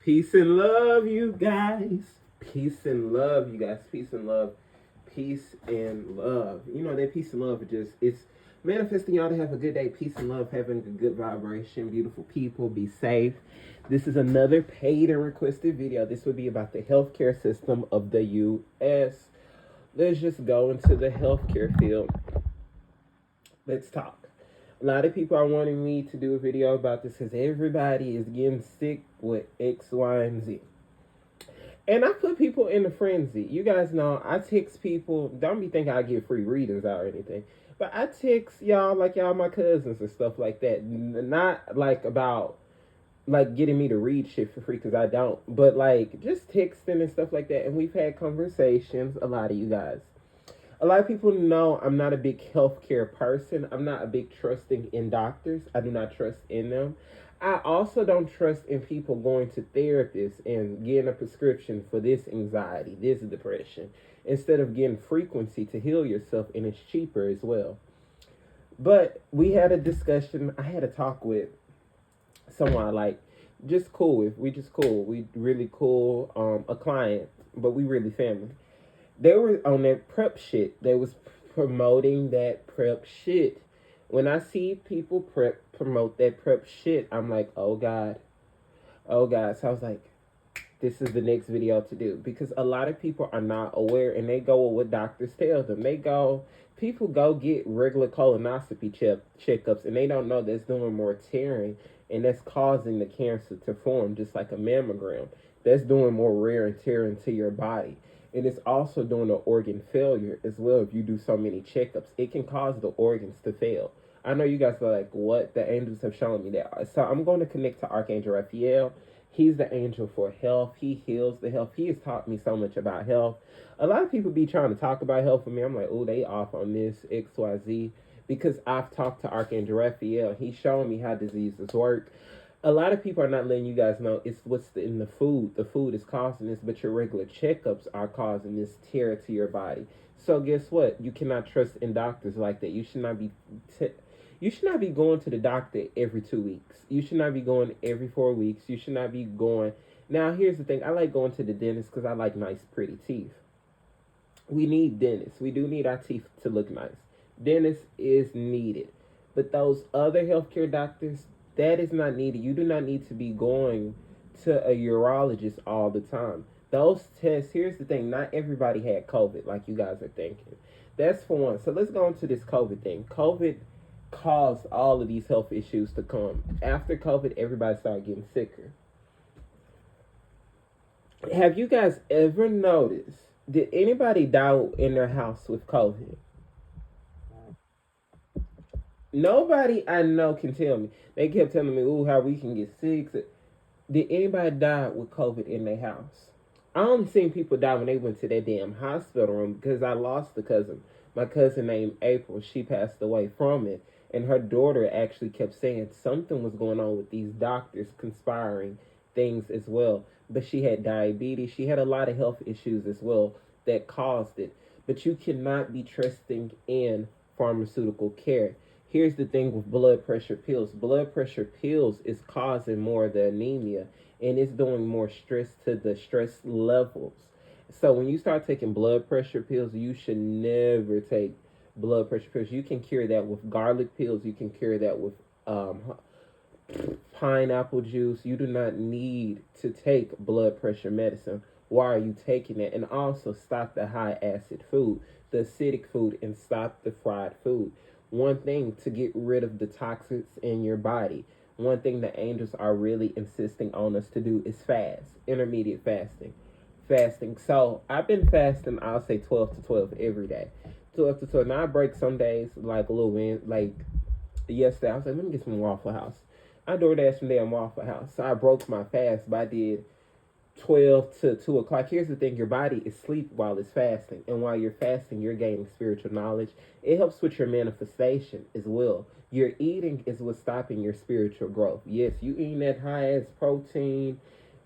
Peace and love, you guys. Peace and love, you guys. Peace and love. Peace and love. You know that peace and love is just it's manifesting y'all to have a good day. Peace and love, having a good vibration, beautiful people, be safe. This is another paid and requested video. This would be about the healthcare system of the US. Let's just go into the healthcare field. Let's talk. A lot of people are wanting me to do a video about this because everybody is getting sick with X, Y, and Z. And I put people in a frenzy. You guys know I text people. Don't be thinking I get free readings out or anything. But I text y'all like y'all my cousins and stuff like that. Not like about like getting me to read shit for free because I don't. But like just texting and stuff like that. And we've had conversations, a lot of you guys. A lot of people know I'm not a big healthcare person. I'm not a big trusting in doctors. I do not trust in them. I also don't trust in people going to therapists and getting a prescription for this anxiety, this depression, instead of getting frequency to heal yourself, and it's cheaper as well. But we had a discussion. I had a talk with someone like just cool with. We just cool. We really cool. A client, but we really family. They were on that prep shit. They was promoting that prep shit. When I see people promote that prep shit, I'm like, oh God. Oh God. So I was like, this is the next video to do. Because a lot of people are not aware and they go with what doctors tell them. People go get regular colonoscopy checkups and they don't know that's doing more tearing and that's causing the cancer to form, just like a mammogram. That's doing more wear and tear into your body. And it's also doing an organ failure as well. If you do so many checkups, it can cause the organs to fail. I know you guys are like, what? The angels have shown me that. So I'm going to connect to Archangel Raphael. He's the angel for health. He heals the health. He has taught me so much about health. A lot of people be trying to talk about health with me. I'm like, oh, they off on this, XYZ. Because I've talked to Archangel Raphael. He's showing me how diseases work. A lot of people are not letting you guys know it's what's in the food. The food is causing this, but your regular checkups are causing this tear to your body. So guess what? You cannot trust in doctors like that. You should not be going to the doctor every 2 weeks. You should not be going every 4 weeks. You should not be going. Now, here's the thing. I like going to the dentist because I like nice, pretty teeth. We need dentists. We do need our teeth to look nice. Dentist is needed. But those other healthcare doctors, that is not needed. You do not need to be going to a urologist all the time. Those tests, here's the thing. Not everybody had COVID like you guys are thinking. That's for one. So let's go into this COVID thing. COVID caused all of these health issues to come. After COVID, everybody started getting sicker. Have you guys ever noticed, did anybody die in their house with COVID? Nobody I know can tell me. They kept telling me, ooh, how we can get sick. Did anybody die with COVID in their house? I only seen people die when they went to that damn hospital room because I lost a cousin. My cousin named April, she passed away from it. And her daughter actually kept saying something was going on with these doctors conspiring things as well. But she had diabetes. She had a lot of health issues as well that caused it. But you cannot be trusting in pharmaceutical care. Here's the thing with blood pressure pills. Blood pressure pills is causing more of the anemia and it's doing more stress to the stress levels. So when you start taking blood pressure pills, you should never take blood pressure pills. You can cure that with garlic pills. You can cure that with pineapple juice. You do not need to take blood pressure medicine. Why are you taking it? And also stop the high acid food, the acidic food, and stop the fried food. One thing to get rid of the toxins in your body. One thing the angels are really insisting on us to do is fast, intermediate fasting. So I've been fasting, I'll say 12 to 12 every day. 12 to 12. Now I break some days, like a little wind, like yesterday. I was like, let me get some Waffle House. I DoorDashed from damn Waffle House. So I broke my fast, but I did 12 to 2 o'clock. Here's the thing. Your body is asleep while it's fasting. And while you're fasting, you're gaining spiritual knowledge. It helps with your manifestation as well. Your eating is what's stopping your spiritual growth. Yes, you eating that high-ass protein,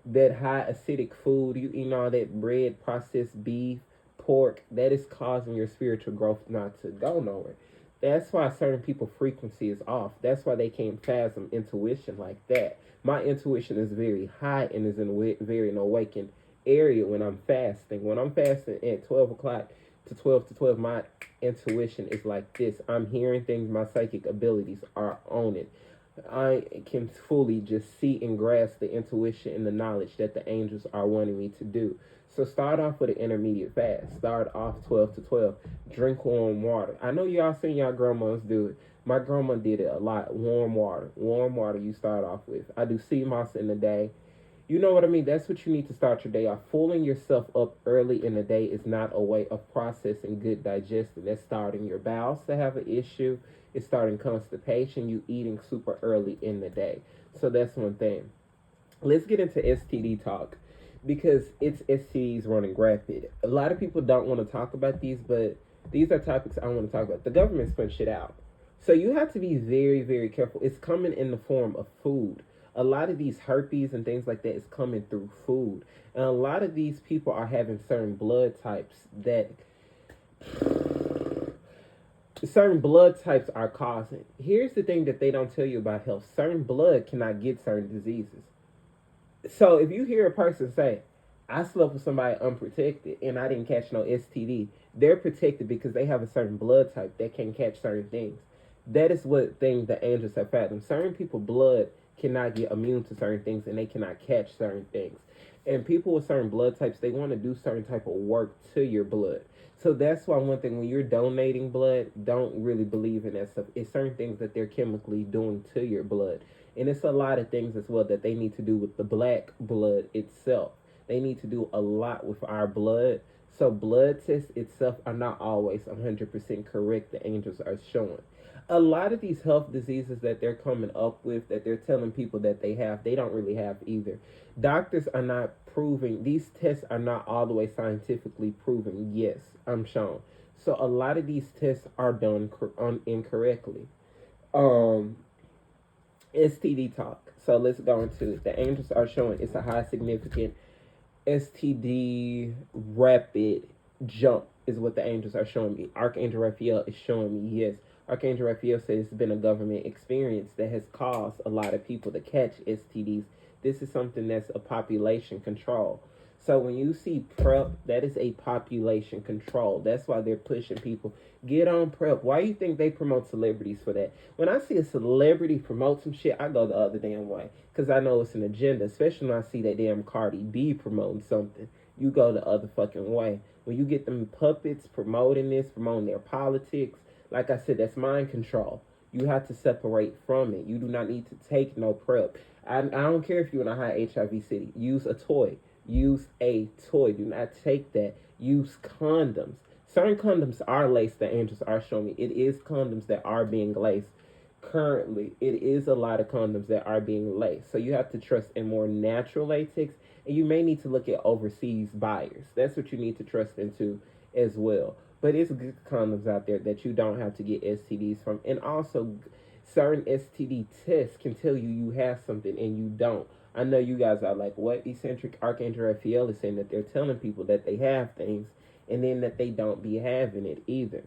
that high acidic food. You eating all that bread, processed beef, pork. That is causing your spiritual growth not to go nowhere. That's why certain people frequency is off. That's why they can't fathom intuition like that. My intuition is very high and is in a very awakened area when I'm fasting. When I'm fasting at 12 o'clock to 12 to 12, my intuition is like this. I'm hearing things. My psychic abilities are on it. I can fully just see and grasp the intuition and the knowledge that the angels are wanting me to do. So start off with an intermediate fast. Start off 12 to 12. Drink warm water. I know y'all seen y'all grandmas do it. My grandma did it a lot. Warm water. Warm water you start off with. I do sea moss in the day. You know what I mean? That's what you need to start your day off. Fooling yourself up early in the day is not a way of processing good digestion. That's starting your bowels to have an issue. It's starting constipation. You eating super early in the day. So that's one thing. Let's get into STD talk because it's STDs running rapid. A lot of people don't want to talk about these, but these are topics I want to talk about. The government's putting shit out. So you have to be very, very careful. It's coming in the form of food. A lot of these herpes and things like that is coming through food. And a lot of these people are having certain blood types that certain blood types are causing. Here's the thing that they don't tell you about health. Certain blood cannot get certain diseases. So if you hear a person say, I slept with somebody unprotected and I didn't catch no STD, they're protected because they have a certain blood type that can catch certain things. That is what thing the angels have fathomed. Certain people blood cannot get immune to certain things and they cannot catch certain things. And people with certain blood types, they want to do certain type of work to your blood. So that's why one thing, when you're donating blood, don't really believe in that stuff. It's certain things that they're chemically doing to your blood. And it's a lot of things as well that they need to do with the black blood itself. They need to do a lot with our blood. So blood tests itself are not always 100% correct, the angels are showing. A lot of these health diseases that they're coming up with, that they're telling people that they have, they don't really have either. Doctors are not proving, these tests are not all the way scientifically proven. Yes, I'm shown. So a lot of these tests are done incorrectly. STD talk. So let's go into it. The angels are showing it's a high significant STD rapid jump is what the angels are showing me. Archangel Raphael is showing me, yes. Archangel Raphael says it's been a government experience that has caused a lot of people to catch STDs. This is something that's a population control. So when you see PrEP, that is a population control. That's why they're pushing people. Get on PrEP. Why do you think they promote celebrities for that? When I see a celebrity promote some shit, I go the other damn way. Because I know it's an agenda. Especially when I see that damn Cardi B promoting something. You go the other fucking way. When you get them puppets promoting this, promoting their politics, like I said, that's mind control. You have to separate from it. You do not need to take no PrEP. I don't care if you're in a high HIV city. Use a toy. Use a toy. Do not take that. Use condoms. Certain condoms are laced. The angels are showing me. It is condoms that are being laced. Currently, it is a lot of condoms that are being laced. So you have to trust in more natural latex. And you may need to look at overseas buyers. That's what you need to trust into as well. But it's good condoms out there that you don't have to get STDs from. And also, certain STD tests can tell you have something and you don't. I know you guys are like, what? Eccentric Archangel Raphael is saying that they're telling people that they have things and then that they don't be having it either.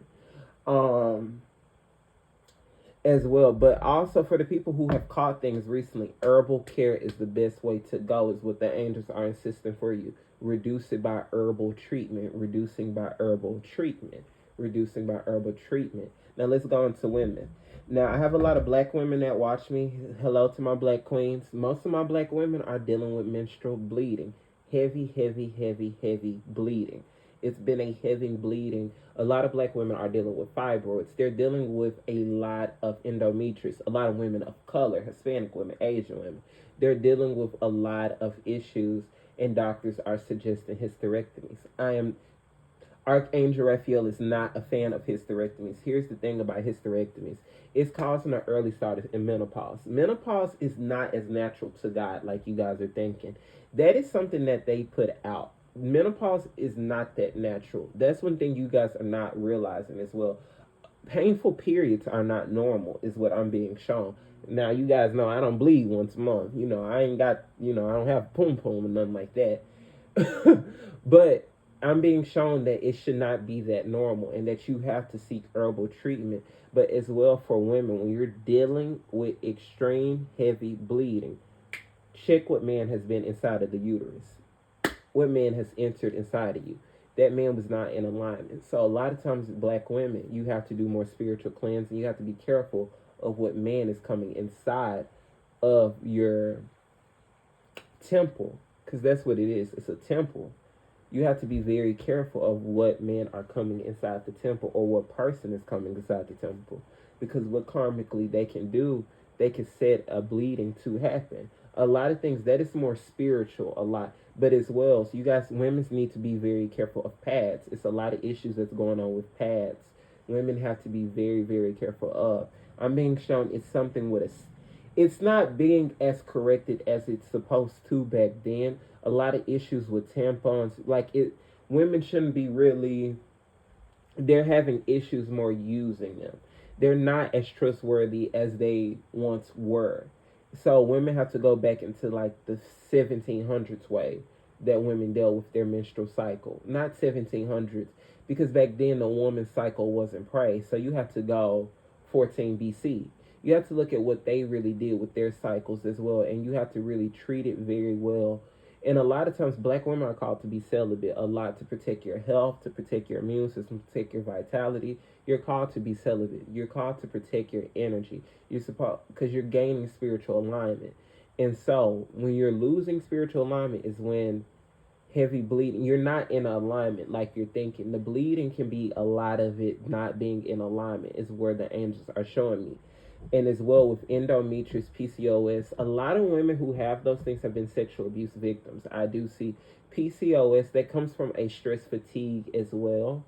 As well. But also for the people who have caught things recently, herbal care is the best way to go, is what the angels are insisting for you. Reduce it by herbal treatment. Reducing by herbal treatment. Reducing by herbal treatment. Now let's go into women. Now I have a lot of black women that watch me. Hello to my black queens. Most of my black women are dealing with menstrual bleeding. Heavy, heavy, heavy, heavy bleeding. It's been a heavy bleeding. A lot of black women are dealing with fibroids. They're dealing with a lot of endometriosis. A lot of women of color, Hispanic women, Asian women. They're dealing with a lot of issues, and doctors are suggesting hysterectomies. Archangel Raphael is not a fan of hysterectomies. Here's the thing about hysterectomies. It's causing an early start in menopause. Menopause is not as natural to God like you guys are thinking. That is something that they put out. Menopause is not that natural. That's one thing you guys are not realizing as well. Painful periods are not normal, is what I'm being shown. Now, you guys know I don't bleed once a month. I ain't got, I don't have poom or nothing like that. But I'm being shown that it should not be that normal and that you have to seek herbal treatment. But as well for women, when you're dealing with extreme heavy bleeding, check what man has been inside of the uterus. What man has entered inside of you. That man was not in alignment. So a lot of times, black women, you have to do more spiritual cleansing. You have to be careful of what man is coming inside of your temple, because that's what it is. It's a temple. You have to be very careful of what men are coming inside the temple, or what person is coming inside the temple, because what karmically they can do, they can set a bleeding to happen. A lot of things that is more spiritual, a lot, but as well, so you guys, women need to be very careful of pads. It's a lot of issues that's going on with pads. Women have to be very, very careful of. I'm being shown it's something with a, it's not being as corrected as it's supposed to back then. A lot of issues with tampons, like it, women shouldn't be really, they're having issues more using them. They're not as trustworthy as they once were. So women have to go back into like the 1700s way that women dealt with their menstrual cycle. Not 1700s, because back then the woman's cycle wasn't praised. So you have to go 14 BC. You have to look at what they really did with their cycles as well, and you have to really treat it very well. And a lot of times, black women are called to be celibate a lot, to protect your health, to protect your immune system, to protect your vitality. You're called to be celibate. You're called to protect your energy. You're supposed, because you're gaining spiritual alignment. And so, when you're losing spiritual alignment is when heavy bleeding, you're not in alignment like you're thinking. The bleeding can be a lot of it not being in alignment is where the angels are showing me. And as well with endometrius, PCOS, a lot of women who have those things have been sexual abuse victims. I do see PCOS that comes from a stress fatigue as well.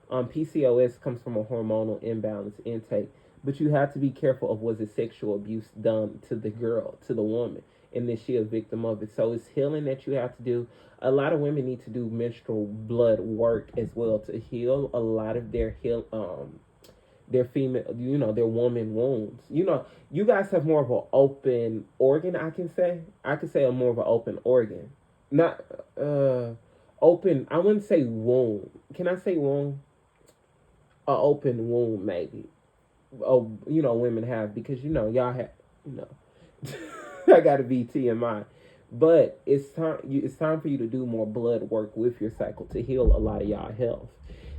PCOS comes from a hormonal imbalance intake. But you have to be careful of, was it sexual abuse done to the girl, to the woman, and then she a victim of it. So it's healing that you have to do. A lot of women need to do menstrual blood work as well to heal a lot of their their female, their woman wounds. You guys have more of an open organ, I can say a more of an open organ. Not, open, I wouldn't say womb. Can I say womb? A open womb, maybe. Oh, women have, because, y'all have, I gotta be TMI. But it's time for you to do more blood work with your cycle to heal a lot of y'all health.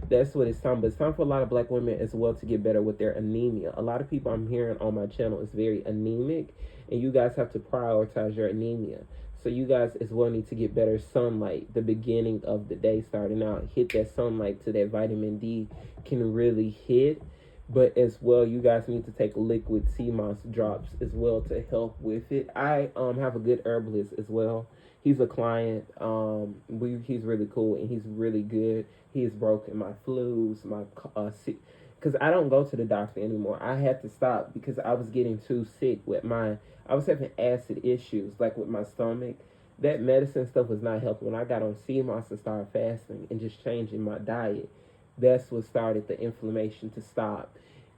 That's what it's time. But it's time for a lot of black women as well to get better with their anemia. A lot of people I'm hearing on my channel is very anemic, and you guys have to prioritize your anemia. So you guys as well need to get better sunlight. The beginning of the day starting out, hit that sunlight to that vitamin D can really hit. But as well, you guys need to take liquid sea moss drops as well to help with it. I have a good herbalist as well. He's a client. He's really cool and he's really good. He has broken my flus, my because I don't go to the doctor anymore. I had to stop because I was getting too sick with I was having acid issues, like with my stomach. That medicine stuff was not helping. When I got on sea moss and started fasting and just changing my diet, that's what started the inflammation to stop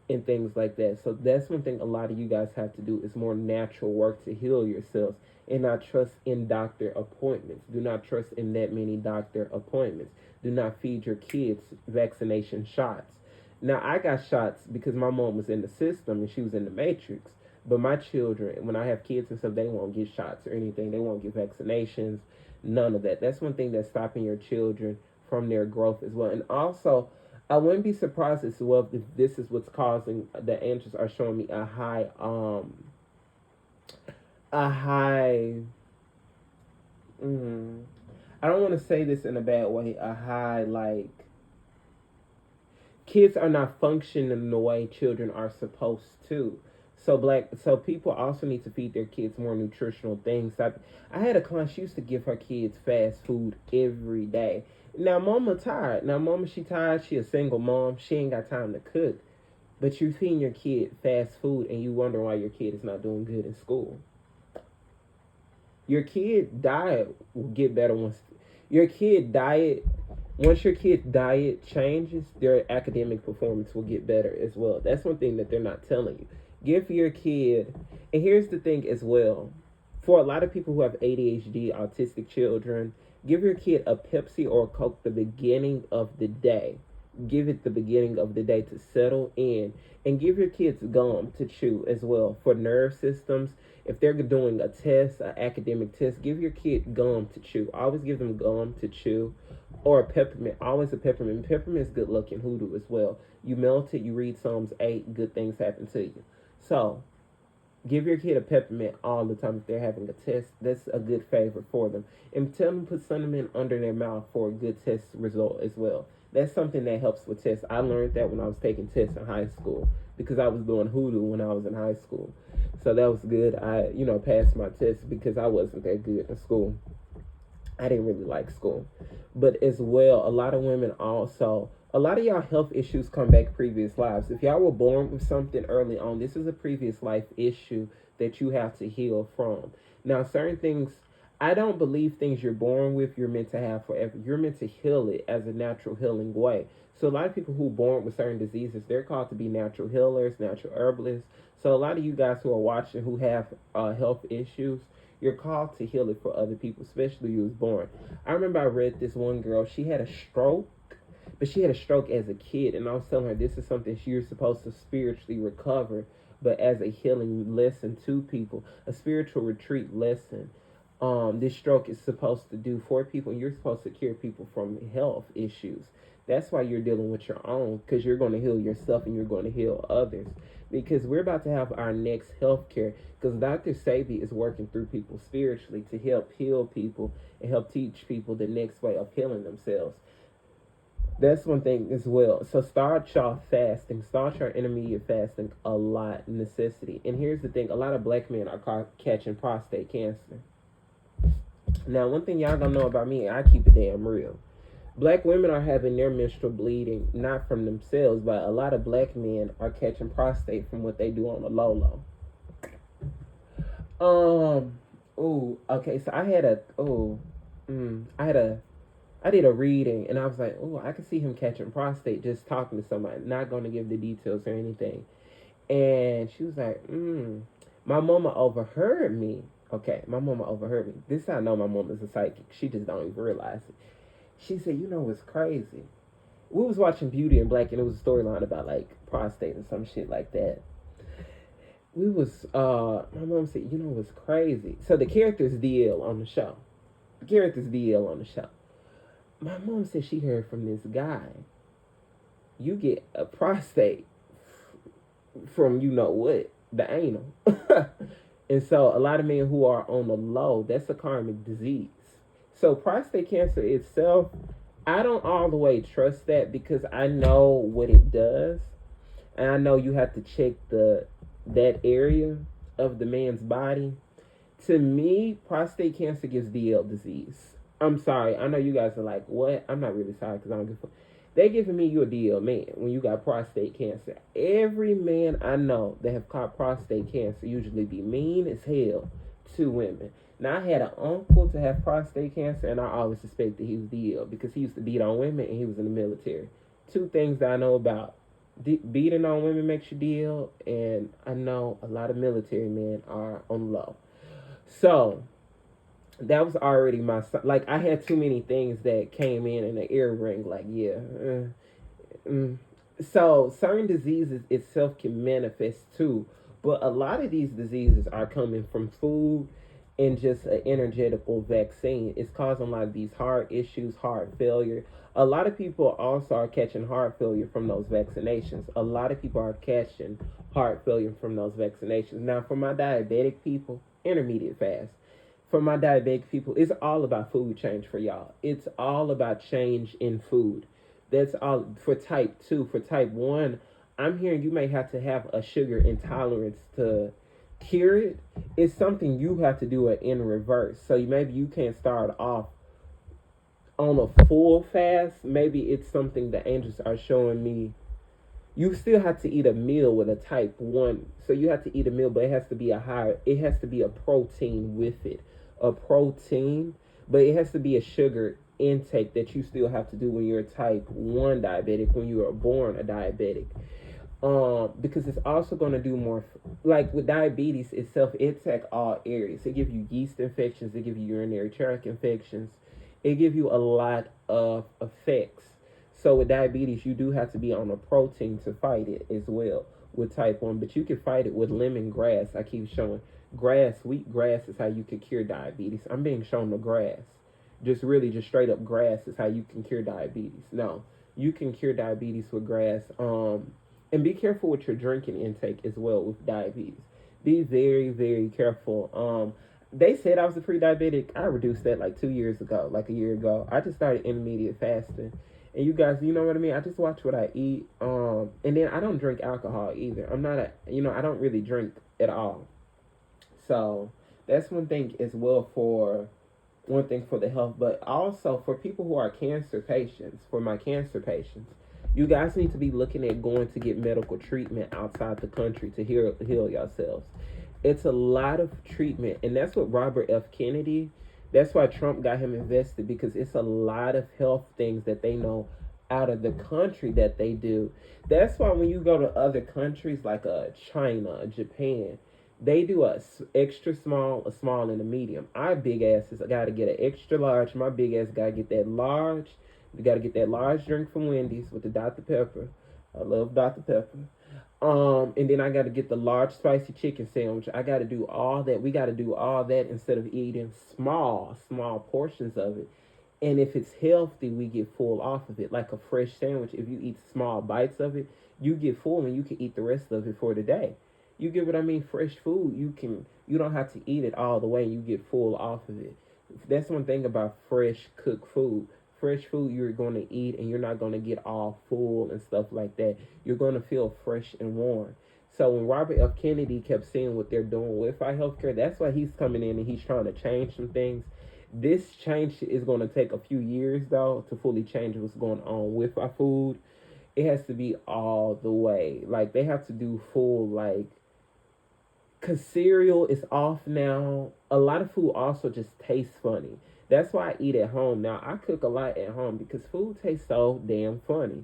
and things like that. So that's one thing a lot of you guys have to do is more natural work to heal yourselves, and not trust in doctor appointments. Do not trust in that many doctor appointments. Do not feed your kids vaccination shots. Now, I got shots because my mom was in the system and she was in the matrix. But my children, when I have kids and stuff, they won't get shots or anything. They won't get vaccinations, none of that. That's one thing that's stopping your children from their growth as well. And also, I wouldn't be surprised as well if this is what's causing, the angels are showing me a high, I don't want to say this in a bad way, a high, like, kids are not functioning the way children are supposed to. So people also need to feed their kids more nutritional things. I had a client, she used to give her kids fast food every day. Now, mama tired. She tired. She a single mom. She ain't got time to cook. But you're feeding your kid fast food and you wonder why your kid is not doing good in school. Your kid diet will get better once your kid diet changes, their academic performance will get better as well. That's one thing that they're not telling you. Give your kid, and here's the thing as well, for a lot of people who have ADHD, autistic children, give your kid a Pepsi or a Coke the beginning of the day give it the beginning of the day to settle in, and give your kids gum to chew as well for nerve systems. If they're doing a test, an academic test, give your kid gum to chew. Always give them gum to chew, or a peppermint. Always a peppermint. Peppermint is good luck and hoodoo as well. You melt it, you read Psalms 8, good things happen to you. So give your kid a peppermint all the time if they're having a test. That's a good favor for them. And tell them to put cinnamon under their mouth for a good test result as well. That's something that helps with tests. I learned that when I was taking tests in high school because I was doing hoodoo when I was in high school. So that was good. I, passed my test because I wasn't that good in school. I didn't really like school. But as well, a lot of women also, a lot of y'all health issues come back previous lives. If y'all were born with something early on, this is a previous life issue that you have to heal from. Now, certain things, I don't believe things you're born with you're meant to have forever. You're meant to heal it as a natural healing way. So a lot of people who are born with certain diseases, they're called to be natural healers, natural herbalists. So a lot of you guys who are watching who have health issues, you're called to heal it for other people, especially you was born. I remember I read this one girl, she had a stroke, but she had a stroke as a kid, and I was telling her this is something you're supposed to spiritually recover, but as a healing lesson to people, a spiritual retreat lesson. This stroke is supposed to do for people, and you're supposed to cure people from health issues. That's why you're dealing with your own, because you're going to heal yourself and you're going to heal others. Because we're about to have our next health care, because Dr. Sabi is working through people spiritually to help heal people and help teach people the next way of healing themselves. That's one thing as well. So start y'all fasting. Start your intermediate fasting a lot, necessity. And here's the thing. A lot of black men are catching prostate cancer. Now, one thing y'all don't know about me, I keep it damn real. Black women are having their menstrual bleeding, not from themselves, but a lot of black men are catching prostate from what they do on the low. Okay, so I did a reading, and I was like, I could see him catching prostate just talking to somebody, not going to give the details or anything. And she was like, my mama overheard me. Okay, my mama overheard me. This is how I know my mama's a psychic. She just don't even realize it. She said, what's crazy? We was watching Beauty in Black, and it was a storyline about, like, prostate and some shit like that. My mom said, what's crazy? So the character's DL on the show. My mom said she heard from this guy, you get a prostate from what, the anal. And so a lot of men who are on the low, that's a karmic disease. So prostate cancer itself, I don't all the way trust that because I know what it does. And I know you have to check that area of the man's body. To me, prostate cancer gives DL disease. I'm sorry. I know you guys are like, what? I'm not really sorry because I don't give a fuck. They're giving me you a DL man when you got prostate cancer. Every man I know that have caught prostate cancer usually be mean as hell to women. Now, I had an uncle to have prostate cancer, and I always suspected he was DL because he used to beat on women and he was in the military. Two things that I know about. Beating on women makes you DL, and I know a lot of military men are on low. So that was already like, I had too many things that came in the ear ring, like, So certain diseases itself can manifest too, but a lot of these diseases are coming from food and just an energetical vaccine. It's causing a lot of these heart issues, heart failure. A lot of people also are catching heart failure from those vaccinations. A lot of people are catching heart failure from those vaccinations. Now, for my diabetic people, intermediate fast. For my diabetic people, it's all about food change for y'all. It's all about change in food. That's all for type 2. For type 1, I'm hearing you may have to have a sugar intolerance to cure it. It's something you have to do it in reverse. So maybe you can't start off on a full fast. Maybe it's something the angels are showing me. You still have to eat a meal with a type 1. So you have to eat a meal, but it has to be a protein with it. A protein, but it has to be a sugar intake that you still have to do when you're a type 1 diabetic, when you are born a diabetic. Because it's also going to do more, like with diabetes itself, it attacks all areas. It gives you yeast infections, it gives you urinary tract infections, it gives you a lot of effects. So with diabetes, you do have to be on a protein to fight it as well with type 1. But you can fight it with lemongrass. I keep showing grass, wheat grass is how you can cure diabetes. I'm being shown the grass. Just straight up grass is how you can cure diabetes. No, you can cure diabetes with grass. And be careful with your drinking intake as well with diabetes. Be very, very careful. They said I was a pre-diabetic. I reduced that like 2 years ago, like a year ago. I just started intermediate fasting. And you guys, you know what I mean? I just watch what I eat. And then I don't drink alcohol either. I'm not I don't really drink at all. So that's one thing as well for the health, but also for people who are cancer patients, for my cancer patients, you guys need to be looking at going to get medical treatment outside the country to heal yourselves. It's a lot of treatment, and that's what Robert F. Kennedy, that's why Trump got him invested, because it's a lot of health things that they know out of the country that they do. That's why when you go to other countries like China, Japan, they do a extra small, a small, and a medium. Our big asses got to get an extra large. My big ass got to get that large. We got to get that large drink from Wendy's with the Dr. Pepper. I love Dr. Pepper. And then I got to get the large spicy chicken sandwich. I got to do all that. We got to do all that instead of eating small portions of it. And if it's healthy, we get full off of it. Like a fresh sandwich, if you eat small bites of it, you get full and you can eat the rest of it for the day. You get what I mean? Fresh food, you don't have to eat it all the way. You get full off of it. That's one thing about fresh cooked food. Fresh food you're going to eat, and you're not going to get all full and stuff like that. You're going to feel fresh and warm. So when Robert F. Kennedy kept seeing what they're doing with our healthcare, that's why he's coming in and he's trying to change some things. This change is going to take a few years, though, to fully change what's going on with our food. It has to be all the way. Like, they have to do full, like, because cereal is off now. A lot of food also just tastes funny. That's why I eat at home. Now, I cook a lot at home because food tastes so damn funny.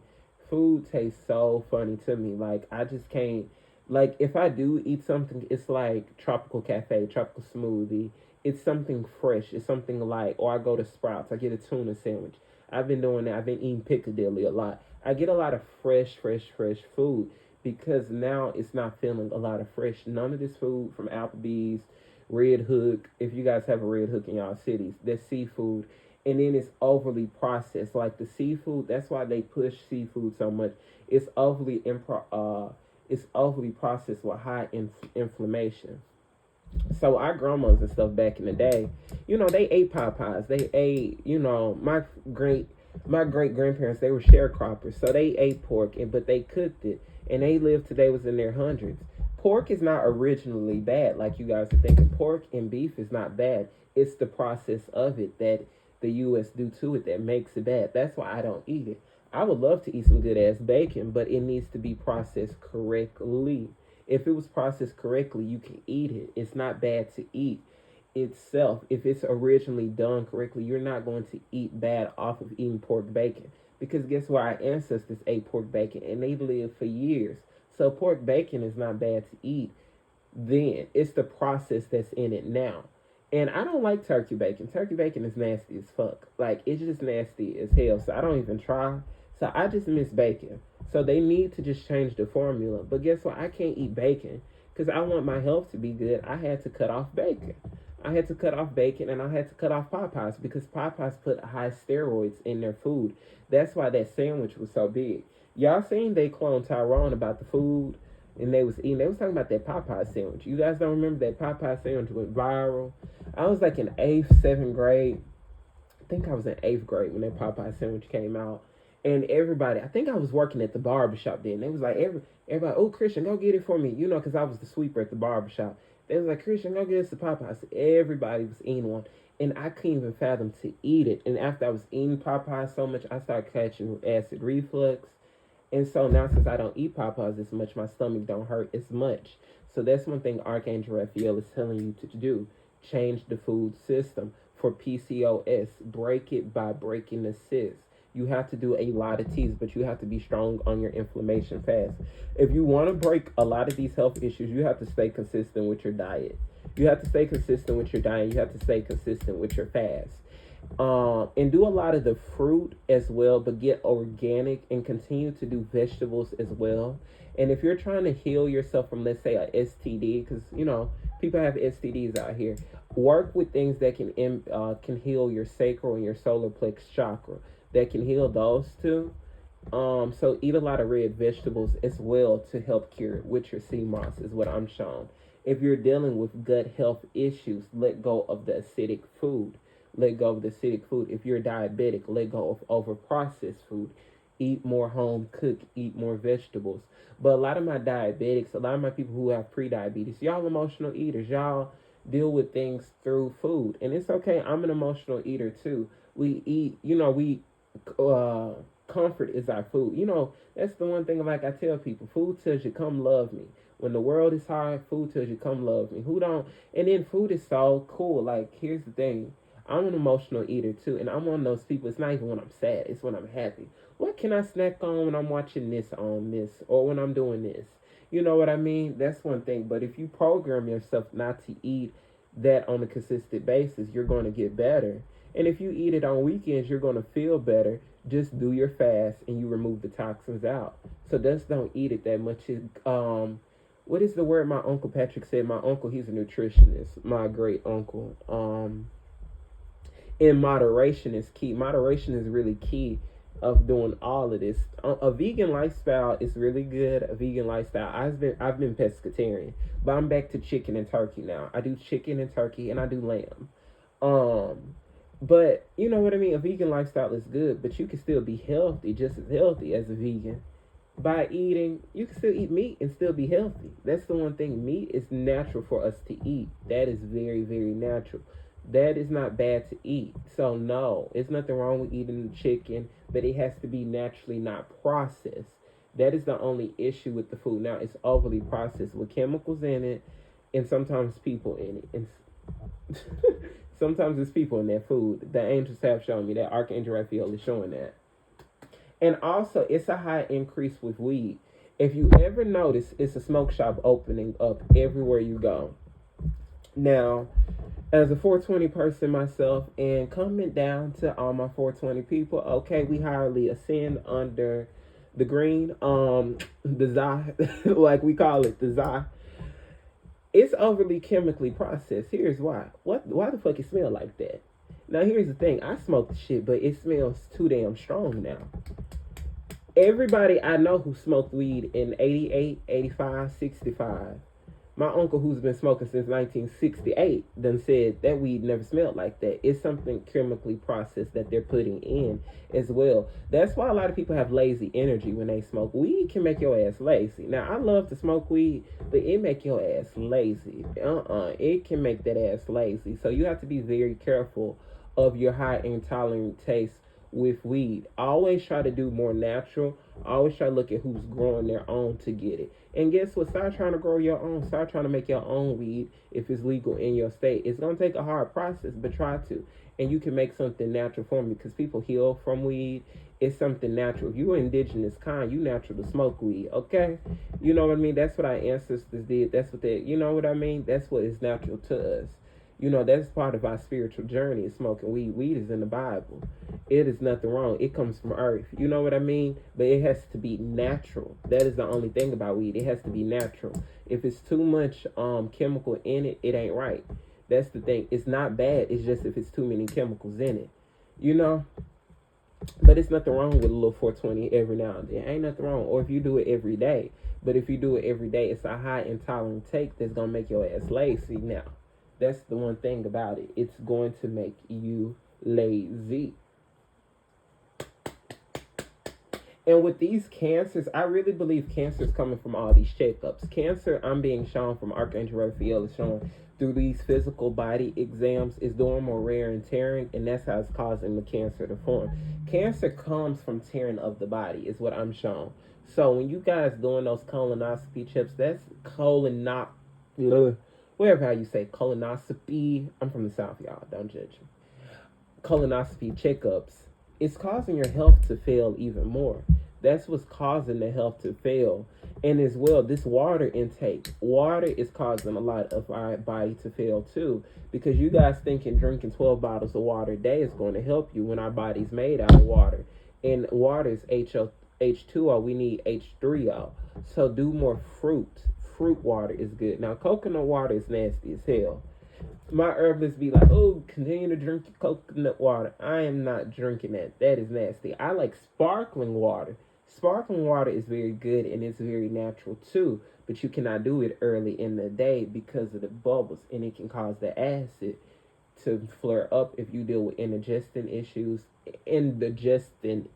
Food tastes so funny to me. Like, I just can't. Like, if I do eat something, it's like tropical cafe, tropical smoothie. It's something fresh. It's something light. Or I go to Sprouts. I get a tuna sandwich. I've been doing that. I've been eating Piccadilly a lot. I get a lot of fresh food because now it's not feeling a lot of fresh. None of this food from Applebee's, Red Hook, if you guys have a Red Hook in y'all cities, that's seafood. And then it's overly processed. Like the seafood, that's why they push seafood so much. It's overly processed with high inflammation. So our grandmas and stuff back in the day, they ate Popeyes. They ate, my great grandparents, they were sharecroppers. So they ate pork, but they cooked it. And they lived till they was in their hundreds. Pork is not originally bad, like you guys are thinking. Pork and beef is not bad. It's the process of it that the U.S. do to it that makes it bad. That's why I don't eat it. I would love to eat some good-ass bacon, but it needs to be processed correctly. If it was processed correctly, you can eat it. It's not bad to eat itself. If it's originally done correctly, you're not going to eat bad off of eating pork bacon. Because guess what? Our ancestors ate pork bacon, and they lived for years. So pork bacon is not bad to eat then. It's the process that's in it now. And I don't like turkey bacon. Turkey bacon is nasty as fuck. Like, it's just nasty as hell. So I don't even try. So I just miss bacon. So they need to just change the formula. But guess what? I can't eat bacon because I want my health to be good. I had to cut off bacon. I had to cut off bacon, and I had to cut off Popeyes because Popeyes put high steroids in their food. That's why that sandwich was so big. Y'all seen they cloned Tyrone about the food, and they was talking about that Popeye sandwich. You guys don't remember that Popeye sandwich went viral? I was like in 8th, 7th grade. I think I was in 8th grade when that Popeye sandwich came out. And everybody, I think I was working at the barbershop then. They was like, everybody, oh, Christian, go get it for me. Because I was the sweeper at the barbershop. They was like, Christian, go get us the Popeyes. Everybody was eating one. And I couldn't even fathom to eat it. And after I was eating Popeyes so much, I started catching acid reflux. And so now since I don't eat Popeyes as much, my stomach don't hurt as much. So that's one thing Archangel Raphael is telling you to do. Change the food system. For PCOS, break it by breaking the cyst. You have to do a lot of teas, but you have to be strong on your inflammation fast. If you want to break a lot of these health issues, you have to stay consistent with your diet. You have to stay consistent with your diet. You have to stay consistent with your fast. And do a lot of the fruit as well, but get organic and continue to do vegetables as well. And if you're trying to heal yourself from, let's say, a STD, because people have STDs out here, work with things that can heal your sacral and your solar plex chakra. That can heal those too. So eat a lot of red vegetables as well to help cure it with your sea moss is what I'm shown. If you're dealing with gut health issues, let go of the acidic food. Let go of the acidic food. If you're diabetic, let go of over processed food. Eat more home cooked, eat more vegetables. But a lot of my diabetics, a lot of my people who have pre-diabetes, y'all emotional eaters. Y'all deal with things through food. And it's okay. I'm an emotional eater too. We eat, comfort is our food. That's the one thing like I tell people. Food tells you, come love me. When the world is hard, food tells you, come love me. Who don't? And then food is so cool. Like, here's the thing. I'm an emotional eater too, and I'm one of those people. It's not even when I'm sad, it's when I'm happy. What can I snack on when I'm watching this on this, or when I'm doing this? You know what I mean? That's one thing. But if you program yourself not to eat that on a consistent basis, you're going to get better. And if you eat it on weekends, you're going to feel better. Just do your fast and you remove the toxins out. So just don't eat it that much. What is the word my Uncle Patrick said? My uncle, he's a nutritionist. My great uncle. In moderation is key. Moderation is really key of doing all of this. A vegan lifestyle is really good. A vegan lifestyle. I've been pescatarian, but I'm back to chicken and turkey now. I do chicken and turkey, and I do lamb. But you know what I mean. A vegan lifestyle is good, but you can still be healthy, just as healthy as a vegan. By eating, you can still eat meat and still be healthy. That's the one thing. Meat is natural for us to eat. That is very, very natural. That is not bad to eat. So no, it's nothing wrong with eating chicken, but it has to be naturally not processed. That is the only issue with the food. Now, it's overly processed with chemicals in it, and sometimes people in it. And sometimes there's people in that food. The angels have shown me that. Archangel Raphael is showing that. And also, it's a high increase with weed. If you ever notice, it's a smoke shop opening up everywhere you go. Now, as a 420 person myself, and coming down to all my 420 people, okay, we highly ascend under the green, the Zah, like we call it, the Zah. It's overly chemically processed. Here's why. Why the fuck it smell like that? Now, here's the thing. I smoke the shit, but it smells too damn strong now. Everybody I know who smoked weed in 88, 85, 65, my uncle who's been smoking since 1968 done said that weed never smelled like that. It's something chemically processed that they're putting in as well. That's why a lot of people have lazy energy when they smoke. Weed can make your ass lazy. Now, I love to smoke weed, but it make your ass lazy. It can make that ass lazy. So you have to be very careful of your high intolerant taste with weed. Always try to do more natural. Always try to look at who's growing their own to get it. And guess what? Start trying to grow your own. Start trying to make your own weed if it's legal in your state. It's going to take a hard process, but try to. And you can make something natural from it because people heal from weed. It's something natural. If you're indigenous kind, you natural to smoke weed, okay? You know what I mean? That's what our ancestors did. That's what you know what I mean? That's what is natural to us. That's part of our spiritual journey is smoking weed. Weed is in the Bible. It is nothing wrong. It comes from earth. You know what I mean? But it has to be natural. That is the only thing about weed. It has to be natural. If it's too much chemical in it, it ain't right. That's the thing. It's not bad. It's just if it's too many chemicals in it. But it's nothing wrong with a little 420 every now and then. Ain't nothing wrong. Or if you do it every day. But if you do it every day, it's a high intolerant take that's going to make your ass lazy now. That's the one thing about it. It's going to make you lazy. And with these cancers, I really believe cancer is coming from all these checkups. Cancer, I'm being shown from Archangel Raphael, is shown through these physical body exams, is doing more wear and tearing, and that's how it's causing the cancer to form. Cancer comes from tearing of the body, is what I'm shown. So when you guys doing those colonoscopy chips, that's whatever how you say colonoscopy. I'm from the South, y'all. Don't judge me. Colonoscopy checkups. It's causing your health to fail even more. That's what's causing the health to fail. And as well, this water intake, water is causing a lot of our body to fail too, because you guys thinking drinking 12 bottles of water a day is going to help you when our body's made out of water. And water is H2O, we need H3O. So do more fruit. Fruit water is good. Now, coconut water is nasty as hell. My herbalists be like, oh, continue to drink your coconut water. I am not drinking that. That is nasty. I like sparkling water. Sparkling water is very good and it's very natural too, but you cannot do it early in the day because of the bubbles, and it can cause the acid to flare up if you deal with indigestion issues, indigestion,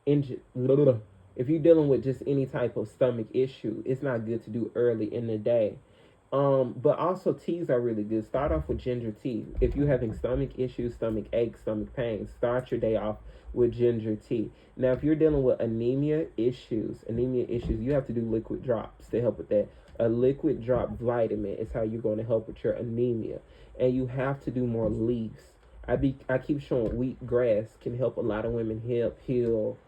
if you're dealing with just any type of stomach issue. It's not good to do early in the day. But also teas are really good. Start off with ginger tea. If you're having stomach issues, stomach aches, stomach pains, start your day off with ginger tea. Now, if you're dealing with anemia issues, you have to do liquid drops to help with that. A liquid drop vitamin is how you're going to help with your anemia. And you have to do more leaves. I keep showing wheatgrass can help a lot of women heal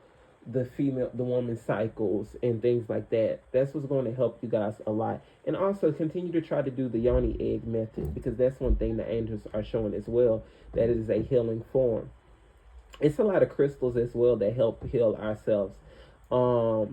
the woman's cycles and things like that. That's what's going to help you guys a lot. And also continue to try to do the yoni egg method, because that's one thing the angels are showing as well, that it is a healing form. It's a lot of crystals as well that help heal ourselves. What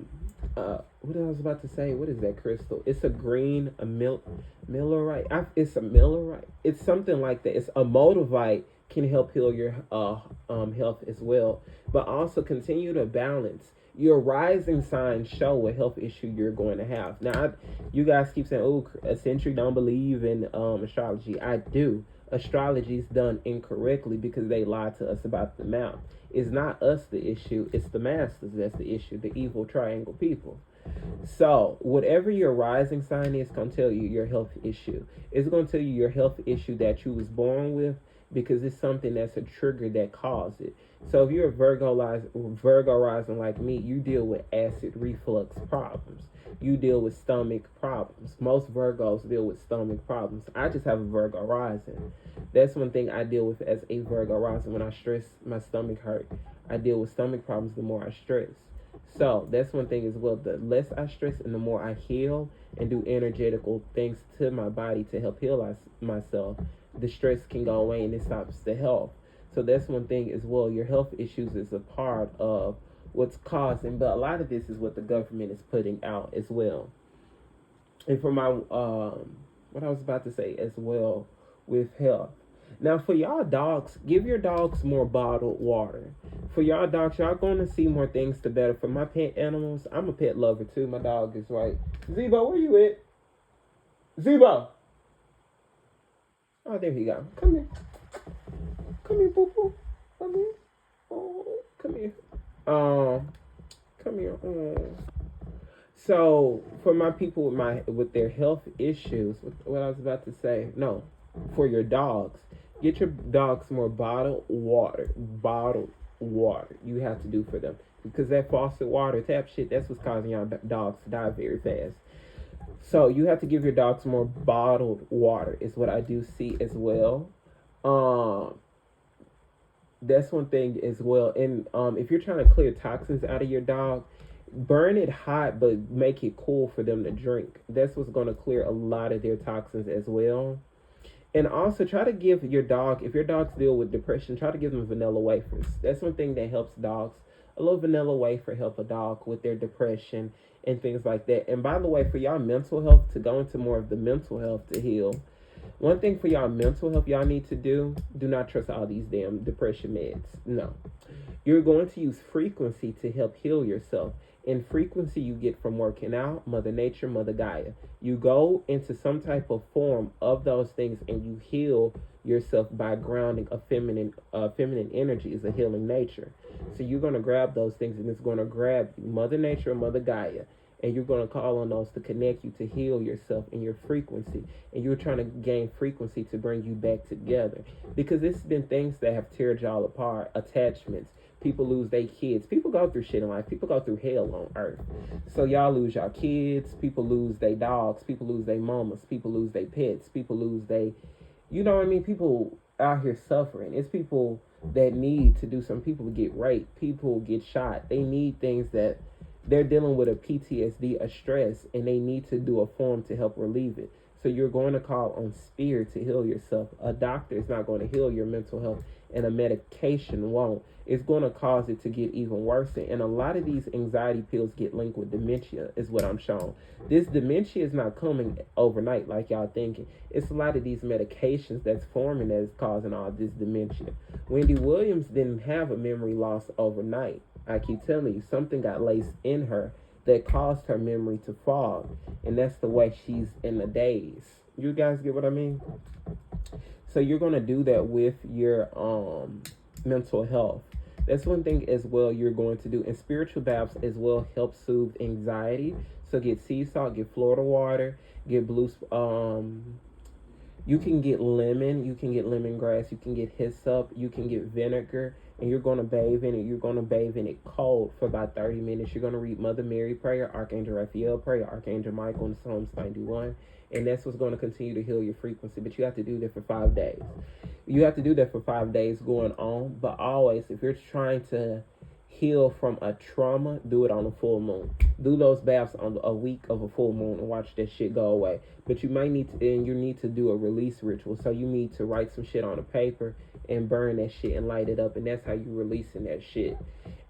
I was about to say, what is that crystal? It's a green, millerite. It's a millerite. It's something like that. It's a moldavite, can help heal your health as well. But also continue to balance. Your rising signs show what health issue you're going to have. Now, you guys keep saying, oh, Century don't believe in astrology. I do. Astrology is done incorrectly because they lie to us about the mouth. It's not us the issue. It's the masters that's the issue, the evil triangle people. So, whatever your rising sign is going to tell you your health issue. It's going to tell you your health issue that you was born with, because it's something that's a trigger that caused it. So if you're a Virgo rising like me, you deal with acid reflux problems. You deal with stomach problems. Most Virgos deal with stomach problems. I just have a Virgo rising. That's one thing I deal with as a Virgo rising. When I stress, my stomach hurt. I deal with stomach problems the more I stress. So that's one thing as well. The less I stress and the more I heal and do energetical things to my body to help heal myself, the stress can go away and it stops the health. So that's one thing as well. Your health issues is a part of what's causing, but a lot of this is what the government is putting out as well. And for my what I was about to say as well with health. Now, for y'all dogs, give your dogs more bottled water. For y'all dogs, y'all going to see more things to better. For my pet animals, I'm a pet lover too. My dog is right. Zebo, where you at? Zebo. Oh, there he go. Come here. Come here, boo boo. Come here. Oh, come here. Come here. So for my people with their health issues, what I was about to say, no, for your dogs, get your dogs more bottled water. Bottled water. You have to do for them, because that faucet water tap shit, that's what's causing your dogs to die very fast. So you have to give your dogs more bottled water, is what I do see as well. That's one thing as well. And if you're trying to clear toxins out of your dog, burn it hot, but make it cool for them to drink. That's what's going to clear a lot of their toxins as well. And also try to give your dog, if your dogs deal with depression, try to give them vanilla wafers. That's one thing that helps dogs. A little vanilla wafer help a dog with their depression and things like that. And by the way, for y'all mental health, to go into more of the mental health to heal, one thing for y'all mental health y'all need to do not trust all these damn depression meds. No. You're going to use frequency to help heal yourself. And frequency you get from working out, Mother Nature, Mother Gaia. You go into some type of form of those things and you heal yourself by grounding a feminine energy is a healing nature. So you're going to grab those things and it's going to grab you, Mother Nature and Mother Gaia. And you're going to call on those to connect you to heal yourself in your frequency. And you're trying to gain frequency to bring you back together. Because it's been things that have teared y'all apart, attachments. People lose their kids. People go through shit in life. People go through hell on earth. So y'all lose y'all kids. People lose their dogs. People lose their mamas. People lose their pets. People lose their, you know what I mean? People out here suffering. It's people that need to do some. People get raped. People get shot. They need things that they're dealing with a PTSD, a stress, and they need to do a form to help relieve it. So you're going to call on spirit to heal yourself. A doctor is not going to heal your mental health, and a medication won't. It's going to cause it to get even worse. And a lot of these anxiety pills get linked with dementia, is what I'm shown. This dementia is not coming overnight like y'all thinking. It's a lot of these medications that's forming that is causing all this dementia. Wendy Williams didn't have a memory loss overnight. I keep telling you, something got laced in her that caused her memory to fog. And that's the way she's in the days. You guys get what I mean? So you're going to do that with your mental health. That's one thing as well you're going to do. And spiritual baths as well help soothe anxiety. So get sea salt, get Florida water, get blue, you can get lemon, you can get lemongrass, you can get hyssop, you can get vinegar, and you're going to bathe in it. You're going to bathe in it cold for about 30 minutes. You're going to read Mother Mary prayer, Archangel Raphael prayer, Archangel Michael, and Psalms 91. And that's what's going to continue to heal your frequency. But you have to do that for 5 days. You have to do that for 5 days going on. But always, if you're trying to heal from a trauma, do it on a full moon. Do those baths on a week of a full moon and watch that shit go away. But you might need to, and you need to do a release ritual. So you need to write some shit on a paper and burn that shit and light it up. And that's how you releasing that shit.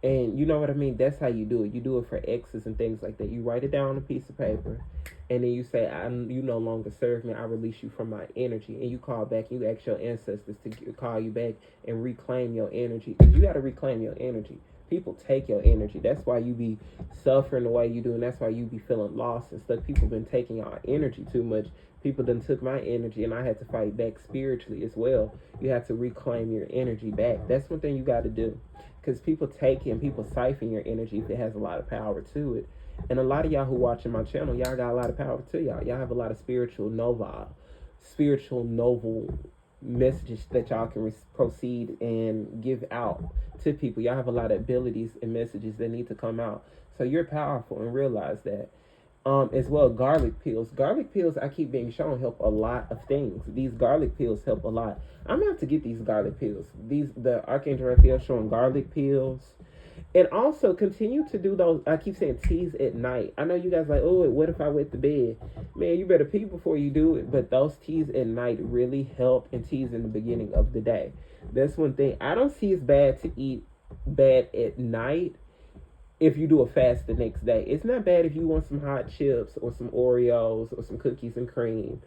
And you know what I mean? That's how you do it. You do it for exes and things like that. You write it down on a piece of paper. And then you say, you no longer serve me. I release you from my energy. And you call back. You ask your ancestors to call you back and reclaim your energy. Because you got to reclaim your energy. People take your energy. That's why you be suffering the way you do. And that's why you be feeling lost and stuff. People been taking our energy too much. People done took my energy and I had to fight back spiritually as well. You have to reclaim your energy back. That's one thing you got to do. Because people take and people siphon your energy if it has a lot of power to it. And a lot of y'all who watching my channel, y'all got a lot of power to y'all. Y'all have a lot of spiritual noble messages that y'all can proceed and give out to people. Y'all have a lot of abilities and messages that need to come out. So you're powerful and realize that. As well, garlic pills. Garlic pills, I keep being shown, help a lot of things. These garlic pills help a lot. I'm going to have to get these garlic pills. The Archangel Raphael showing garlic pills. And also continue to do those, I keep saying teas at night. I know you guys like, oh, what if I wet the bed? Man, you better pee before you do it. But those teas at night really help, and teas in the beginning of the day. That's one thing. I don't see it's bad to eat bad at night if you do a fast the next day. It's not bad if you want some hot chips or some Oreos or some cookies and cream.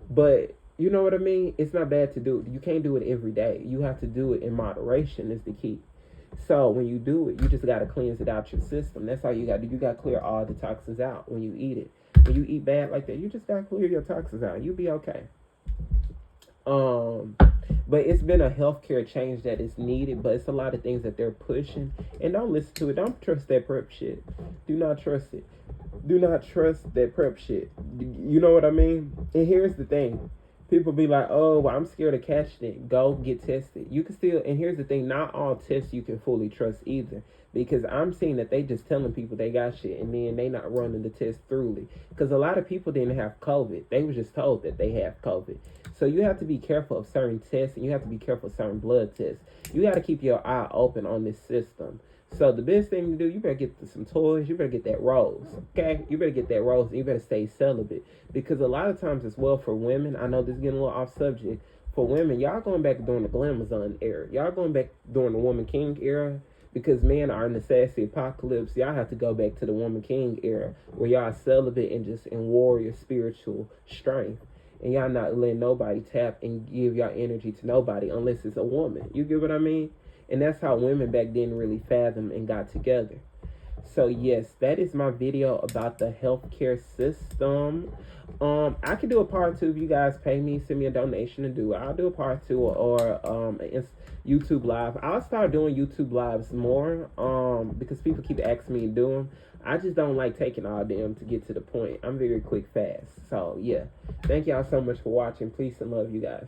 But you know what I mean? It's not bad to do it. You can't do it every day. You have to do it in moderation is the key. So when you do it, you just got to cleanse it out your system. That's all you got to do. You got to clear all the toxins out when you eat it. When you eat bad like that, you just got to clear your toxins out. You'll be okay. But it's been a healthcare change that is needed, but it's a lot of things that they're pushing. And don't listen to it. Don't trust that prep shit. Do not trust it. Do not trust that prep shit. You know what I mean? And here's the thing. People be like, oh, well, I'm scared of catching it. Go get tested. You can still, and here's the thing, not all tests you can fully trust either. Because I'm seeing that they just telling people they got shit and then they not running the test thoroughly. Because a lot of people didn't have COVID. They were just told that they have COVID. So you have to be careful of certain tests and you have to be careful of certain blood tests. You got to keep your eye open on this system. So the best thing to do, you better get some toys. You better get that rose, okay? You better get that rose and you better stay celibate. Because a lot of times as well for women, I know this is getting a little off subject. For women, y'all going back during the Glamazon era. Y'all going back during the Woman King era. Because men are in the sassy apocalypse. Y'all have to go back to the Woman King era. Where y'all are celibate and just in warrior spiritual strength. And y'all not letting nobody tap and give y'all energy to nobody unless it's a woman. You get what I mean? And that's how women back then really fathomed and got together. So yes, that is my video about the healthcare system. I could do a part 2 if you guys pay me, send me a donation to do it. I'll do a part 2 or YouTube live. I'll start doing YouTube lives more because people keep asking me to do them. I just don't like taking all them to get to the point. I'm very quick, fast. So yeah, thank y'all so much for watching. Peace and love, you guys.